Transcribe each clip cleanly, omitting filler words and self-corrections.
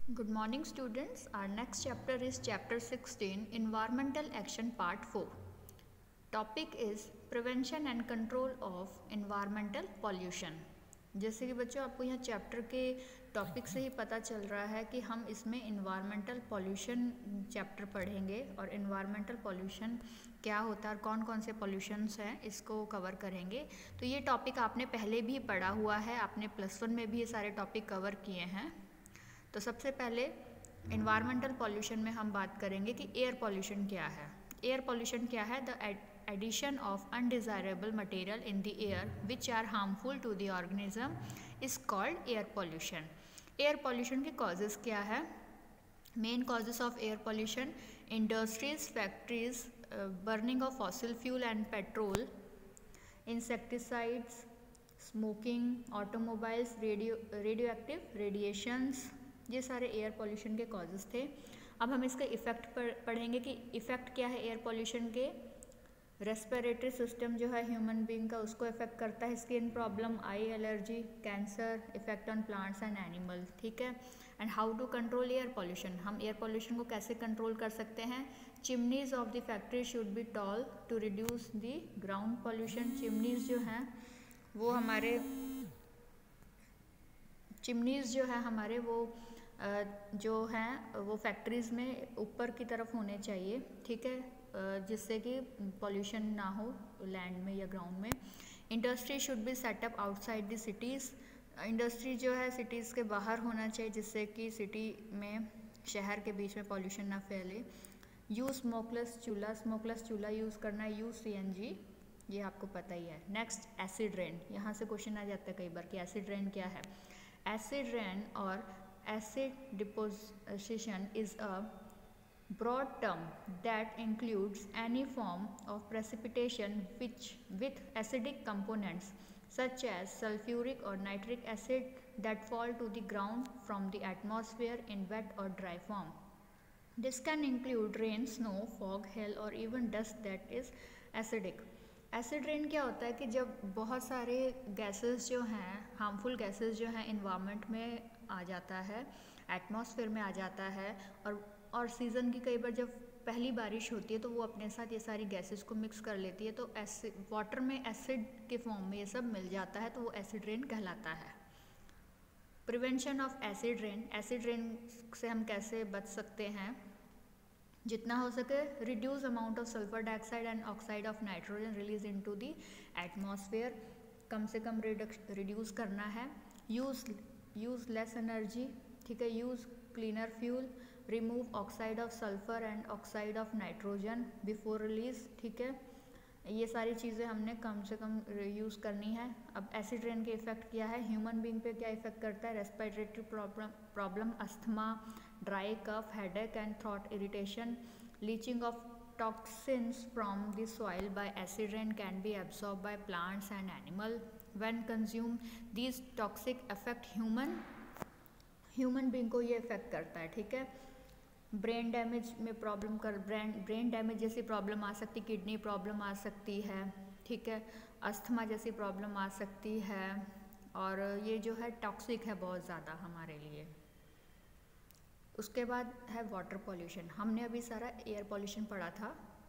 Good morning students. Our next chapter is chapter 16 Environmental Action Part 4. Topic is Prevention and Control of Environmental Pollution. जैसे कि बच्चों आपको यहाँ chapter के topic से ही पता चल रहा है कि हम इसमें इन्वायरमेंटल पॉल्यूशन चैप्टर पढ़ेंगे और इन्वायरमेंटल पॉल्यूशन क्या होता है और कौन कौन से पॉल्यूशंस हैं इसको कवर करेंगे। तो ये टॉपिक आपने पहले भी पढ़ा हुआ है, आपने +1 में भी ये सारे टॉपिक कवर किए हैं। तो सबसे पहले इन्वायरमेंटल पॉल्यूशन में हम बात करेंगे कि एयर पॉल्यूशन क्या है। एयर पॉल्यूशन क्या है? The addition of undesirable material in the air which are harmful to the organism is called air pollution. Air pollution के कॉजेज़ क्या है? Main causes of air pollution: industries, factories, burning of fossil fuel and petrol, insecticides, smoking, automobiles, radio active radiations, ये सारे air pollution के causes थे। अब हम इसका इफ़ेक्ट पढ़ेंगे कि इफ़ेक्ट क्या है एयर पॉल्यूशन के। रेस्पिरेटरी सिस्टम जो है ह्यूमन बीइंग का, उसको इफ़ेक्ट करता है। Skin problem, eye allergy, cancer, effect on plants and animal, ठीक है। And how to control air pollution, हम एयर पॉल्यूशन को कैसे कंट्रोल कर सकते हैं? Chimneys of the factory should be tall to reduce the ground pollution. Chimneys जो हैं वो हमारे वो जो हैं वो फैक्ट्रीज़ में ऊपर की तरफ होने चाहिए, ठीक है, जिससे कि पॉल्यूशन ना हो लैंड में या ग्राउंड में। Industry should be set up outside the cities, industry जो है सिटीज़ के बाहर होना चाहिए जिससे कि सिटी में, शहर के बीच में पॉल्यूशन ना फैले। यूज़ स्मोकलेस चूल्हा यूज़ करना है। यूज़ CNG, ये आपको पता ही है। Next, acid rain. यहाँ से क्वेश्चन आ जाता है कई बार कि एसिड रेन क्या है। एसिड रेन और acid deposition is a broad term that includes any form of precipitation which with acidic components such as sulfuric or nitric acid that fall to the ground from the atmosphere in wet or dry form. This can include rain, snow, fog, hail or even dust that is acidic. Acid rain क्या होता है कि जब बहुत सारे gases जो हैं, harmful gases जो हैं इन्वायरमेंट में आ जाता है, एटमॉस्फेयर में आ जाता है, और सीज़न की कई बार जब पहली बारिश होती है तो वो अपने साथ ये सारी गैसेस को मिक्स कर लेती है, तो वाटर में एसिड के फॉर्म में ये सब मिल जाता है, तो वो एसिड रेन कहलाता है। Prevention of acid rain, acid rain से हम कैसे बच सकते हैं? जितना हो सके reduce amount of sulphur dioxide and oxide of nitrogen release into the atmosphere, कम से कम रिड्यूस करना है। यूज़ लेस एनर्जी, ठीक है। Use cleaner fuel, remove oxide of sulphur and oxide of nitrogen before release, ठीक है। ये सारी चीज़ें हमने कम से कम यूज़ करनी है। अब एसिड रेन के इफ़ेक्ट क्या है? ह्यूमन बीइंग पे क्या इफ़ेक्ट करता है? Respiratory problem, asthma, dry cough, headache and throat irritation. Leaching of toxins from the soil by acid rain can be absorbed by plants and animal. When consumed, these toxic affect human being को ये effect करता है, ठीक है। Brain damage में brain damage जैसी problem आ सकती, kidney problem आ सकती है, ठीक है। अस्थमा जैसी प्रॉब्लम आ सकती है, और ये जो है टॉक्सिक है बहुत ज़्यादा हमारे लिए। उसके बाद है वाटर पॉल्यूशन। हमने अभी सारा एयर पॉल्यूशन पढ़ा था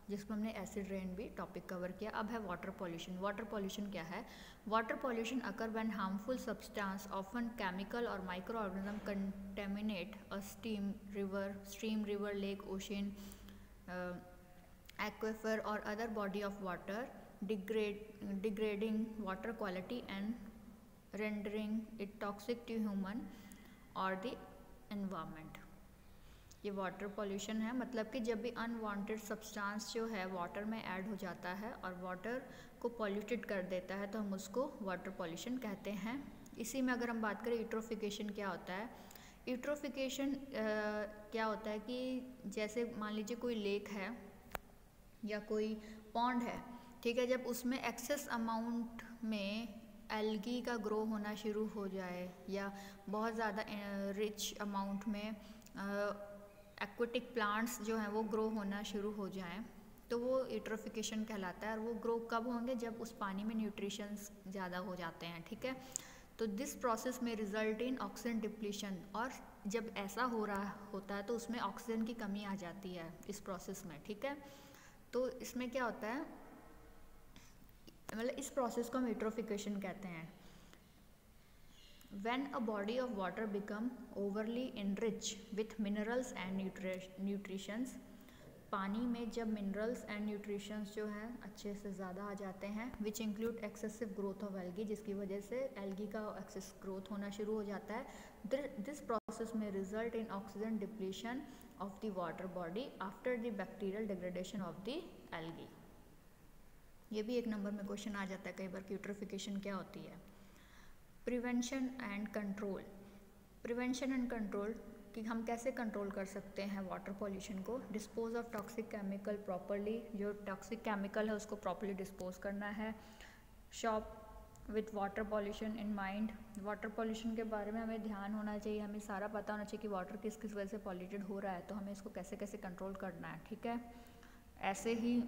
जिसमें हमने एसिड रेन भी टॉपिक कवर किया। अब है वाटर पॉल्यूशन। वाटर पॉल्यूशन क्या है? Water pollution occur when harmful substance often chemical और micro organism contaminate a stream, river, lake, ocean, aquifer और other body of water, degrading water quality and rendering it toxic to human और the environment. ये water pollution है, मतलब कि जब भी unwanted substance जो है वाटर में ऐड हो जाता है और वाटर को पॉल्यूटेड कर देता है तो हम उसको वाटर पॉल्यूशन कहते हैं। इसी में अगर हम बात करें यूट्रोफिकेशन क्या होता है? यूट्रोफिकेशन क्या होता है कि जैसे मान लीजिए कोई लेक है या कोई पॉन्ड है, ठीक है, जब उसमें एक्सेस अमाउंट में एल्गी का ग्रो होना शुरू हो जाए या बहुत ज़्यादा रिच अमाउंट में एक्वेटिक प्लांट्स जो हैं वो ग्रो होना शुरू हो जाएं, तो वो यूट्रोफिकेशन कहलाता है। और वो ग्रो कब होंगे? जब उस पानी में न्यूट्रिशंस ज़्यादा हो जाते हैं, ठीक है। तो दिस प्रोसेस में रिजल्ट इन ऑक्सीजन डिप्लीशन, और जब ऐसा हो रहा होता है तो उसमें ऑक्सीजन की कमी आ जाती है इस प्रोसेस में, ठीक है। तो इसमें क्या होता है, मतलब इस प्रोसेस को हम यूट्रोफिकेशन कहते हैं। When a body of water become overly enriched with minerals and nutritions, पानी में जब मिनरल्स एंड न्यूट्रिशंस जो हैं अच्छे से ज़्यादा आ जाते हैं, which include excessive growth of algae, जिसकी वजह से एल्गी का एक्सेस ग्रोथ होना शुरू हो जाता है। दिस प्रोसेस में result in oxygen depletion of the water body after the bacterial degradation of the algae. ये भी एक नंबर में क्वेश्चन आ जाता है कई बार कि यूट्रोफिकेशन क्या होती है। Prevention and control, prevention and control कि हम कैसे कंट्रोल कर सकते हैं वाटर पॉल्यूशन को। Dispose of toxic chemical properly, जो टॉक्सिक केमिकल है उसको प्रॉपरली डिस्पोज करना है। Shop with water pollution in mind, water pollution के बारे में हमें ध्यान होना चाहिए, हमें सारा पता होना चाहिए कि वाटर किस किस वजह से पॉल्यूटेड हो रहा है, तो हमें इसको कैसे कैसे कंट्रोल करना है, ठीक है। ऐसे ही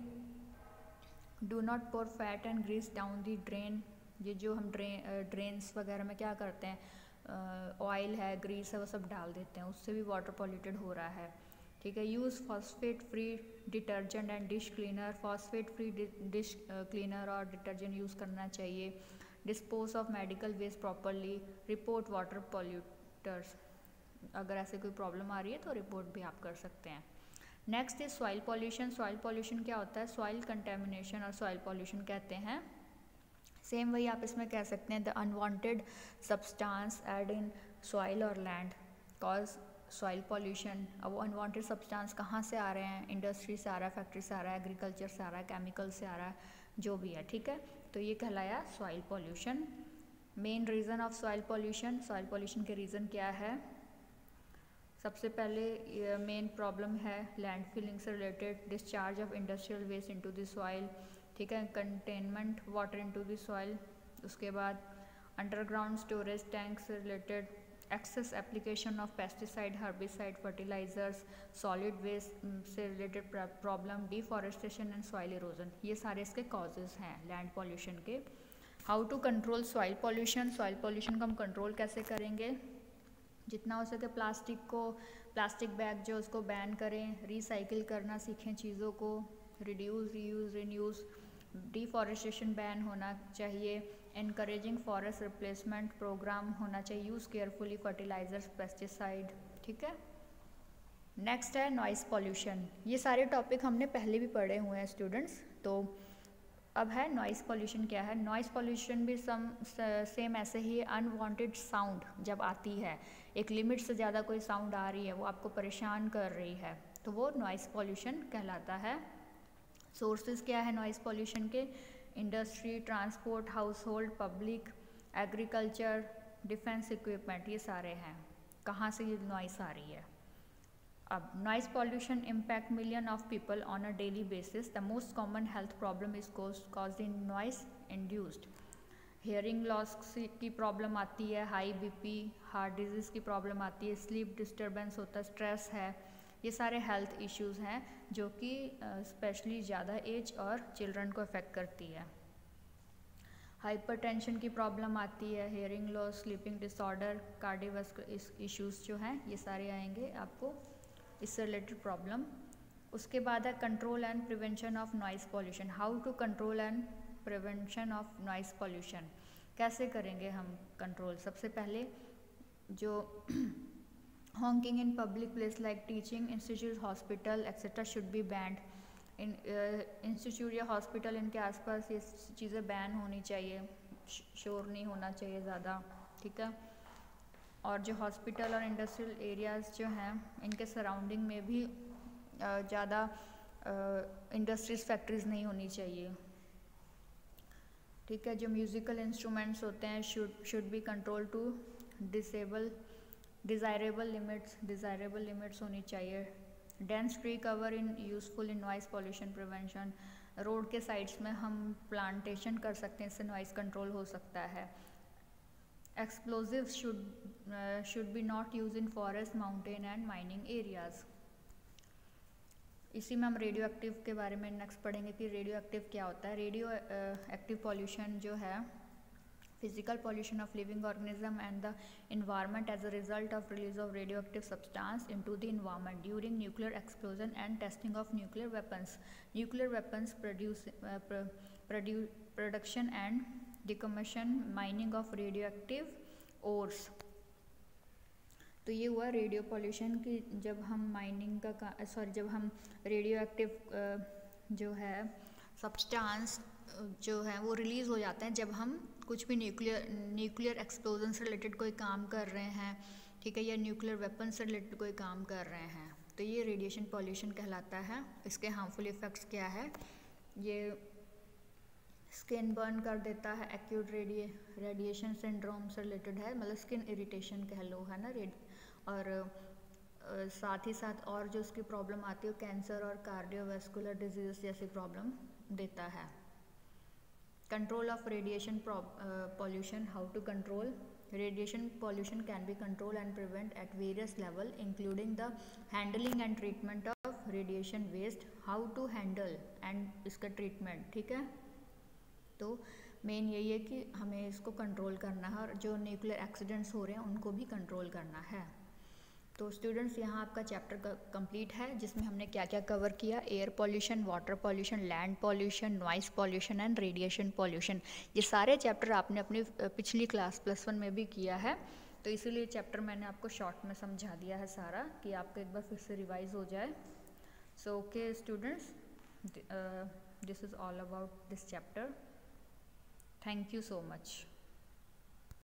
do not pour fat and grease down the drain, ये जो हम ड्रेन्स वगैरह में क्या करते हैं, ऑयल है, ग्रीस है, वो सब डाल देते हैं, उससे भी वाटर पॉल्यूटेड हो रहा है, ठीक है। Use phosphate free detergent and dish cleaner, phosphate free dish cleaner और डिटर्जेंट यूज़ करना चाहिए। Dispose of medical waste properly, report water polluters, अगर ऐसे कोई प्रॉब्लम आ रही है तो रिपोर्ट भी आप कर सकते हैं। Next is soil pollution. Soil pollution क्या होता है, सॉइल कंटेमिनेशन और सॉइल पॉल्यूशन कहते हैं, सेम वही आप इसमें कह सकते हैं। The unwanted substance add in soil और लैंड कॉज सॉइल पॉल्यूशन। अब वो अनवांटेड सब्सटेंस कहाँ से आ रहे हैं, इंडस्ट्री से आ रहा है, फैक्ट्री से आ रहा है, एग्रीकल्चर से आ रहा है, केमिकल से आ रहा है, जो भी है, ठीक है। तो ये कहलाया soil pollution. Main reason of soil pollution, soil pollution के रीज़न क्या है, सबसे पहले मेन प्रॉब्लम है लैंड फिलिंग से related, discharge of industrial waste into the soil, ठीक है, containment water into the soil. उसके बाद अंडरग्राउंड स्टोरेज टैंक से related, excess application of pesticide, herbicide, fertilisers, solid waste से related problem, deforestation and soil erosion, ये सारे इसके causes हैं लैंड पॉल्यूशन के। How to control soil pollution, soil pollution को हम कंट्रोल कैसे करेंगे, जितना हो सके प्लास्टिक बैग जो उसको बैन करें, रिसाइकिल करना सीखें चीज़ों को, reduce, reuse, renews, deforestation ban होना चाहिए, इनकरेजिंग फॉरेस्ट रिप्लेसमेंट प्रोग्राम होना चाहिए, यूज़ केयरफुली फर्टिलाइजर्स, पेस्टिसाइड, ठीक है। नेक्स्ट है नॉइस पॉल्यूशन। ये सारे टॉपिक हमने पहले भी पढ़े हुए हैं स्टूडेंट्स, तो अब है नॉइस पॉल्यूशन क्या है। नॉइस पॉल्यूशन भी सेम ऐसे ही, अनवांटेड साउंड जब आती है, एक लिमिट से ज़्यादा कोई साउंड आ रही है, वो आपको परेशान कर रही है, तो वो नॉइस पॉल्यूशन कहलाता है। सोर्सेज क्या है नॉइस पॉल्यूशन के, industry, transport, house hold, public, agriculture, defence equipment, ये सारे हैं कहाँ से ये नॉइस आ रही है। अब noise pollution impact million of people on a daily basis, the most common health problem is caused in noise induced. Hearing loss की प्रॉब्लम आती है, हाई बीपी, हार्ट डिजीज़ की प्रॉब्लम आती है, स्लीप डिस्टर्बेंस होता है, स्ट्रेस है, ये सारे हेल्थ इश्यूज़ हैं जो कि स्पेशली ज़्यादा एज और चिल्ड्रन को अफेक्ट करती है। हाइपरटेंशन की प्रॉब्लम आती है, hearing loss, sleeping disorder, cardiovascular issues जो हैं ये सारे आएंगे आपको इससे रिलेटेड प्रॉब्लम। उसके बाद है control and prevention of noise pollution. How to control and prevention of noise pollution, कैसे करेंगे हम कंट्रोल। सबसे पहले जो honking in public place like teaching institute, hospital etcetera should be banned. In institute या हॉस्पिटल इनके आसपास ये चीज़ें बैन होनी चाहिए, शोर नहीं होना चाहिए ज़्यादा, ठीक है। और जो हॉस्पिटल और इंडस्ट्रियल एरियाज़ जो हैं इनके सराउंडिंग में भी ज़्यादा इंडस्ट्रीज, फैक्ट्रीज नहीं होनी चाहिए, ठीक है। जो म्यूज़िकल इंस्ट्रूमेंट्स होते हैं should be control to desirable limits होनी चाहिए। Dense tree cover in useful in noise pollution prevention, road के साइड्स में हम प्लांटेशन कर सकते हैं, इससे नॉइस कंट्रोल हो सकता है। Explosives should be not use in forest, mountain and mining areas. इसी में हम रेडियो एक्टिव के बारे में नेक्स्ट पढ़ेंगे कि रेडियो एक्टिव क्या होता है। रेडियो एक्टिव पॉल्यूशन जो है physical pollution of living organism and the environment as a result of release of radioactive substance into the environment during nuclear explosion and testing of nuclear weapons. Nuclear weapons production and decommission, mining of radioactive ores. तो ये हुआ radio pollution की, जब हम mining का जब हम radio active जो है सब्सटेंस जो है वो रिलीज़ हो जाते हैं जब हम कुछ भी न्यूक्लियर एक्सप्लोजन से रिलेटेड कोई काम कर रहे हैं, ठीक है, या न्यूक्लियर वेपन से रिलेटेड कोई काम कर रहे हैं, तो ये रेडिएशन पॉल्यूशन कहलाता है। इसके हार्मफुल इफ़ेक्ट्स क्या है, ये स्किन बर्न कर देता है, एक्यूट रेडिएशन सिंड्रोम से रिलेटेड है, मतलब स्किन इरिटेशन कह लो, है ना, और साथ ही साथ और जो उसकी प्रॉब्लम आती है कैंसर और कार्डियोवैस्कुलर डिजीज जैसी प्रॉब्लम देता है। Control of radiation pollution, how to control radiation pollution can be controlled and prevent at various level including the handling and treatment of radiation waste, how to handle and इसका treatment, ठीक है। तो main यही है कि हमें इसको control करना है और जो न्यूक्लियर एक्सीडेंट्स हो रहे हैं उनको भी कंट्रोल करना है। तो स्टूडेंट्स यहाँ आपका चैप्टर कंप्लीट है जिसमें हमने क्या क्या कवर किया, air pollution, water pollution, land pollution, noise pollution and radiation pollution. ये सारे चैप्टर आपने अपनी पिछली क्लास +1 में भी किया है, तो इसीलिए चैप्टर मैंने आपको शॉर्ट में समझा दिया है सारा कि आपको एक बार फिर से रिवाइज हो जाए। So okay students, this is all about this chapter. Thank you so much.